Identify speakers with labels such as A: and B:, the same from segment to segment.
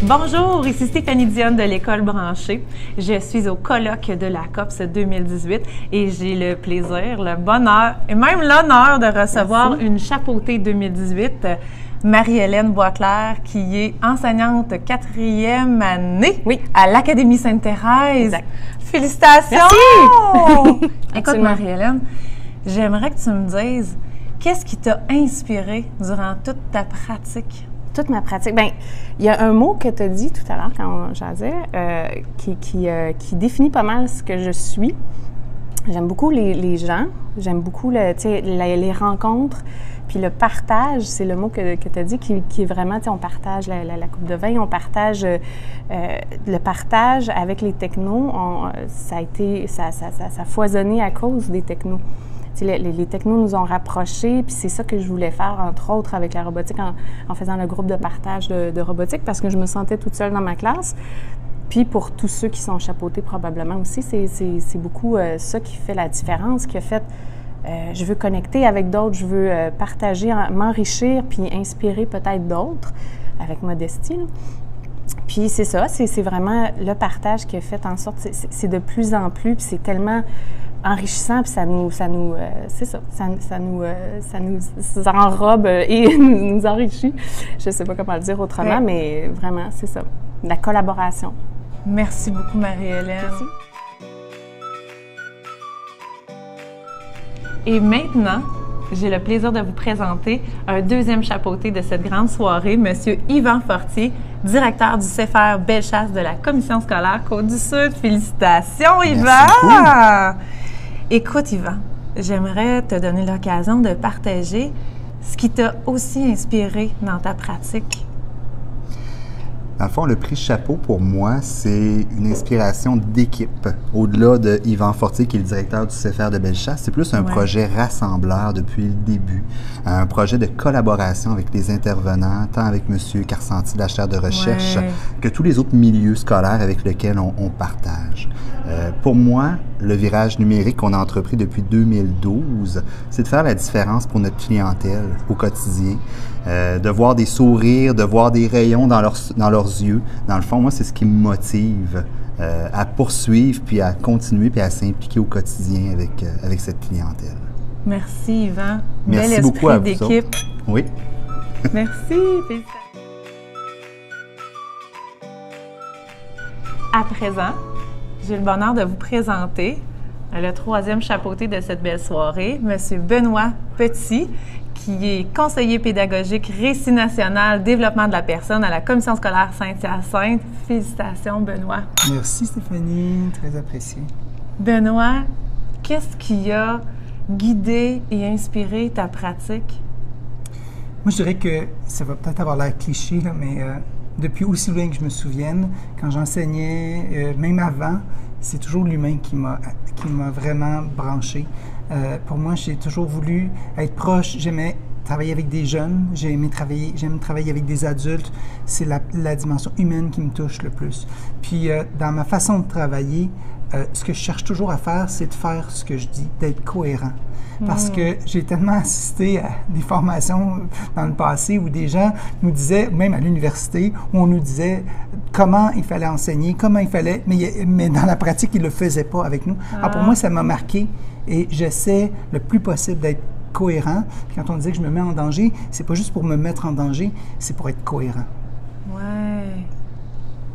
A: Bonjour, ici Stéphanie Dionne de l'École branchée. Je suis au colloque de la COPS 2018 et j'ai le plaisir, le bonheur et même l'honneur de recevoir une chapeautée 2018, Marie-Hélène Boisclair, qui est enseignante 4e année à l'Académie Sainte-Thérèse.
B: Exact.
A: Félicitations!
B: Merci!
A: Écoute, Marie-Hélène, j'aimerais que tu me dises, qu'est-ce qui t'a inspiré durant toute ta pratique?
B: Toute ma pratique. Bien, il y a un mot que tu as dit tout à l'heure quand on jasait qui définit pas mal ce que je suis. J'aime beaucoup les gens, j'aime beaucoup les rencontres, puis le partage, c'est le mot que tu as dit qui est vraiment, on partage la coupe de vin, on partage le partage avec les technos, ça a foisonné à cause des technos. Les technos nous ont rapprochés, puis c'est ça que je voulais faire, entre autres, avec la robotique, en faisant le groupe de partage de robotique, parce que je me sentais toute seule dans ma classe. Puis pour tous ceux qui sont chapeautés, probablement aussi, c'est beaucoup ça qui fait la différence, qui a fait je veux connecter avec d'autres, je veux partager, m'enrichir, puis inspirer peut-être d'autres, avec modestie, là. Puis c'est ça, c'est vraiment le partage qui a fait en sorte, c'est de plus en plus, puis c'est tellement enrichissant, puis ça nous enrobe et nous enrichit. Je ne sais pas comment le dire autrement, mais vraiment, c'est ça, la collaboration.
A: Merci beaucoup, Marie-Hélène.
B: Merci.
A: Et maintenant, j'ai le plaisir de vous présenter un deuxième chapeauté de cette grande soirée, M. Yvan Fortier, directeur du CEFER Bellechasse de la Commission scolaire Côte-du-Sud. Félicitations, Yvan! Écoute, Yvan, j'aimerais te donner l'occasion de partager ce qui t'a aussi inspiré dans ta pratique.
C: Dans le fond, le prix Chapeau, pour moi, c'est une inspiration d'équipe. Au-delà de Yvan Fortier, qui est le directeur du CEFER de Bellechasse, c'est plus un projet rassembleur depuis le début, un projet de collaboration avec les intervenants, tant avec M. Carcenti de la chaire de recherche que tous les autres milieux scolaires avec lesquels on partage. Pour moi, le virage numérique qu'on a entrepris depuis 2012, c'est de faire la différence pour notre clientèle au quotidien, de voir des sourires, de voir des rayons dans leurs yeux. Dans le fond, moi, c'est ce qui me motive à poursuivre, puis à continuer, puis à s'impliquer au quotidien avec cette clientèle.
A: Merci, Yvan.
C: Merci beaucoup à vous d'équipe. Oui.
A: Merci. À présent, j'ai le bonheur de vous présenter le troisième chapeauté de cette belle soirée, M. Benoît Petit, qui est conseiller pédagogique Récit national, développement de la personne à la Commission scolaire Saint-Hyacinthe. Félicitations, Benoît.
D: Merci, Stéphanie. Très apprécié.
A: Benoît, qu'est-ce qui a guidé et inspiré ta pratique?
D: Moi, je dirais que ça va peut-être avoir l'air cliché, là, mais depuis aussi loin que je me souvienne, quand j'enseignais, même avant, c'est toujours l'humain qui m'a vraiment branché. Pour moi, j'ai toujours voulu être proche. J'aimais travailler avec des jeunes. J'aime travailler avec des adultes. C'est la dimension humaine qui me touche le plus. Puis, dans ma façon de travailler, ce que je cherche toujours à faire, c'est de faire ce que je dis, d'être cohérent. Parce que j'ai tellement assisté à des formations dans le passé où des gens nous disaient, même à l'université, où on nous disait comment il fallait enseigner, comment il fallait, mais dans la pratique, ils ne le faisaient pas avec nous. Alors pour moi, ça m'a marqué et j'essaie le plus possible d'être cohérent. Puis quand on disait que je me mets en danger, c'est pas juste pour me mettre en danger, c'est pour être cohérent.
A: Ouais.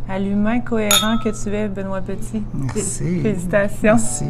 A: À l'humain cohérent que tu es, Benoît Petit.
D: Merci.
A: Félicitations.
D: Merci.